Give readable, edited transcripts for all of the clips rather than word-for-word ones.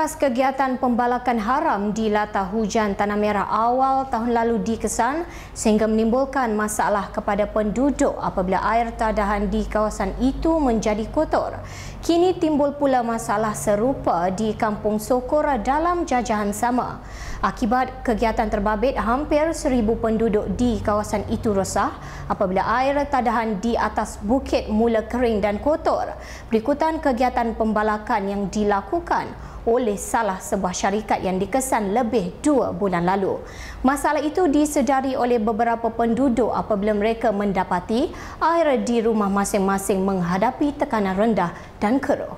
Selepas kegiatan pembalakan haram di latah hujan Tanah Merah awal tahun lalu dikesan sehingga menimbulkan masalah kepada penduduk apabila air tadahan di kawasan itu menjadi kotor. Kini timbul pula masalah serupa di Kampung Sokor dalam jajahan sama. Akibat kegiatan terbabit, hampir 1,000 penduduk di kawasan itu resah apabila air tadahan di atas bukit mula kering dan kotor berikutan kegiatan pembalakan yang dilakukan oleh salah sebuah syarikat yang dikesan lebih 2 bulan lalu. Masalah itu disedari oleh beberapa penduduk apabila mereka mendapati air di rumah masing-masing menghadapi tekanan rendah dan keruh.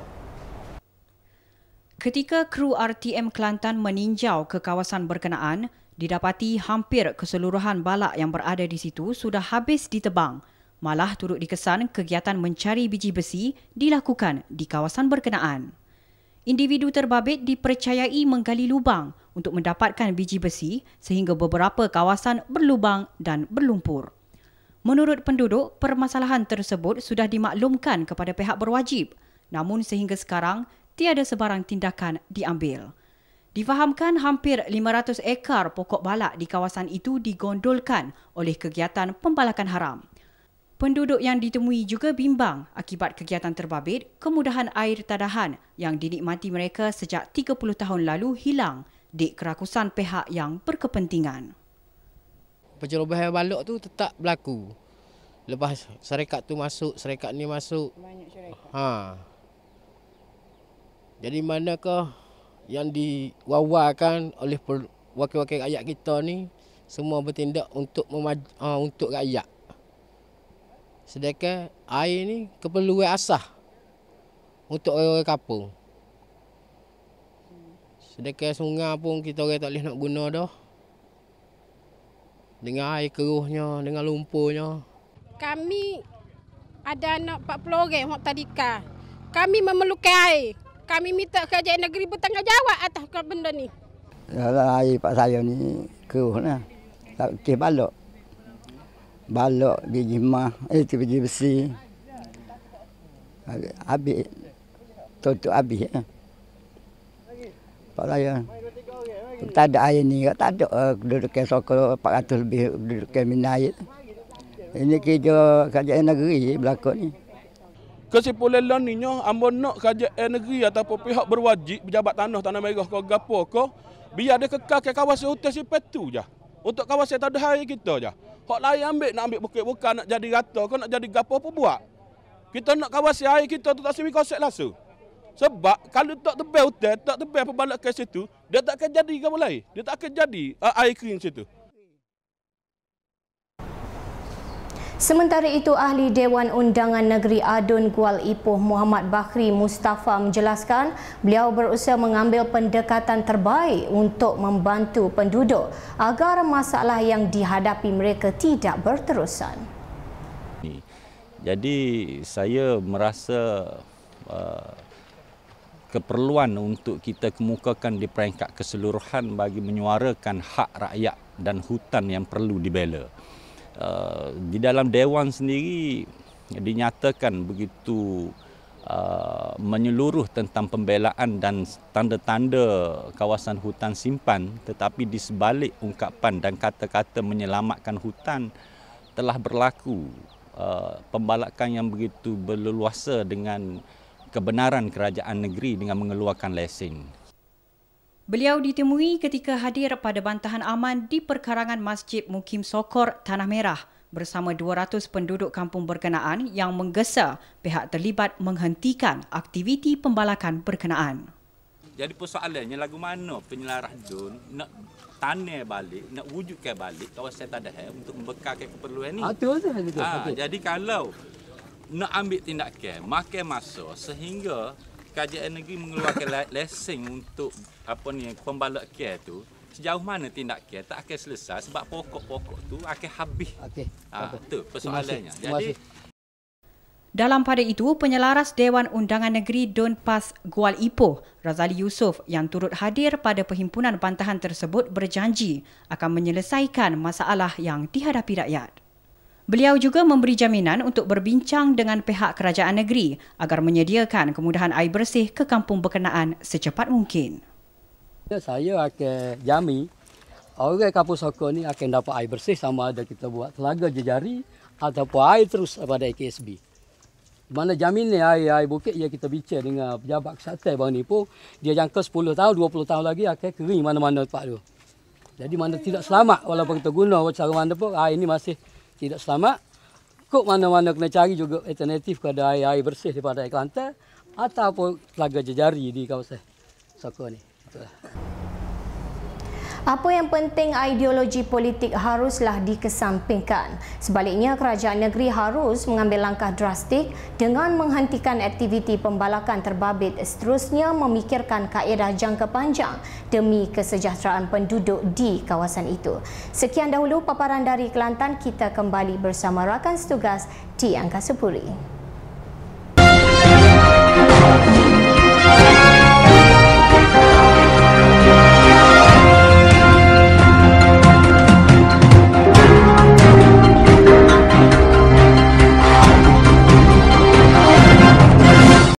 Ketika kru RTM Kelantan meninjau ke kawasan berkenaan, didapati hampir keseluruhan balak yang berada di situ sudah habis ditebang. Malah turut dikesan kegiatan mencari biji besi dilakukan di kawasan berkenaan. Individu terbabit dipercayai menggali lubang untuk mendapatkan biji besi sehingga beberapa kawasan berlubang dan berlumpur. Menurut penduduk, permasalahan tersebut sudah dimaklumkan kepada pihak berwajib, namun sehingga sekarang tiada sebarang tindakan diambil. Difahamkan hampir 500 ekar pokok balak di kawasan itu digondolkan oleh kegiatan pembalakan haram. Penduduk yang ditemui juga bimbang akibat kegiatan terbabit, kemudahan air tadahan yang dinikmati mereka sejak 30 tahun lalu hilang di kerakusan pihak yang berkepentingan. Pencerobohan balok tu tetap berlaku. Lepas syarikat tu masuk, syarikat ni masuk. Banyak syarikat. Jadi manakah yang diwawarkan oleh wakil-wakil rakyat kita ni semua bertindak untuk untuk rakyat. Sedangkan air ni keperluan asas untuk orang-orang kampung. Sedangkan sungai pun kita orang tak boleh nak guna dah. Dengan air keruhnya, dengan lumpurnya. Kami ada anak 40 orang hok tadika. Kami memerlukan air. Kami minta kerajaan negeri bertanggungjawab atas benda ni. Dalam air pak saya ni keruhlah. Tak kira balok. Balok, biji mah, biji besi. Habis. Tutup habis. Pak saya. Tak ada air ni, tak ada kedudukan Sokor 400 lebih kedudukan minat. Ini kerja kerajaan negeri berlaku ni. Kesimpulan laninya, ambo nak kerajaan negeri ataupun pihak berwajib pejabat Tanah Merah ke gapo ke, biar dia kekal ke kawasan hutan sipet tu je. Untuk kawasan tadahan kita je. Hak lain nak ambil bukit-bukit nak jadi rata ke nak jadi gapo apa buat. Kita nak kawasan air kita tu tak semi konsep langsung. Sebab kalau tak tebal hutan, tak tebal pembalakan situ, dia tak akan jadi gapo lain. Dia tak akan jadi air kering situ. Sementara itu, Ahli Dewan Undangan Negeri Adun Gual Ipoh Muhammad Bakhri Mustafa menjelaskan beliau berusaha mengambil pendekatan terbaik untuk membantu penduduk agar masalah yang dihadapi mereka tidak berterusan. Jadi saya merasa keperluan untuk kita kemukakan di peringkat keseluruhan bagi menyuarakan hak rakyat dan hutan yang perlu dibela. Di dalam Dewan sendiri dinyatakan begitu menyeluruh tentang pembelaan dan tanda-tanda kawasan hutan simpan, tetapi di sebalik ungkapan dan kata-kata menyelamatkan hutan telah berlaku pembalakan yang begitu berleluasa dengan kebenaran kerajaan negeri dengan mengeluarkan lesen. Beliau ditemui ketika hadir pada bantahan aman di perkarangan Masjid Mukim Sokor, Tanah Merah bersama 200 penduduk kampung berkenaan yang menggesa pihak terlibat menghentikan aktiviti pembalakan berkenaan. Jadi persoalannya lagu mana penyelarah DUN nak tanam balik, nak wujudkan balik kawasan tadahan untuk membekalkan keperluan ini. Jadi kalau nak ambil tindakan, makan masa sehingga kerajaan negeri mengeluarkan lesen untuk pembalakan tu, sejauh mana tindakan tak akan selesai sebab pokok-pokok tu akan habis. Itu persoalannya. Jadi dalam pada itu, penyelaras Dewan Undangan Negeri Dun Pas Gual Ipoh, Razali Yusof yang turut hadir pada perhimpunan bantahan tersebut berjanji akan menyelesaikan masalah yang dihadapi rakyat. Beliau juga memberi jaminan untuk berbincang dengan pihak kerajaan negeri agar menyediakan kemudahan air bersih ke kampung berkenaan secepat mungkin. Saya akan jamin orang kampung Sokor ni akan dapat air bersih sama ada kita buat telaga jejari ataupun air terus daripada KSB. Mana jamin ni air bukit ya kita bincang dengan pejabat kesihatan baru ni pun dia jangka 10 tahun 20 tahun lagi akan kering mana-mana tempat tu. Jadi mana tidak selamat walaupun kita guna cara mana pun air ni masih tidak selamat. Kok mana-mana kena cari juga alternatif kepada air bersih daripada air Kelantan ataupun telaga jejari di kawasan Sokor ni. Itulah. Apa yang penting, ideologi politik haruslah dikesampingkan. Sebaliknya, kerajaan negeri harus mengambil langkah drastik dengan menghentikan aktiviti pembalakan terbabit, seterusnya memikirkan kaedah jangka panjang demi kesejahteraan penduduk di kawasan itu. Sekian dahulu paparan dari Kelantan, kita kembali bersama rakan setugas di Angkasa Puri.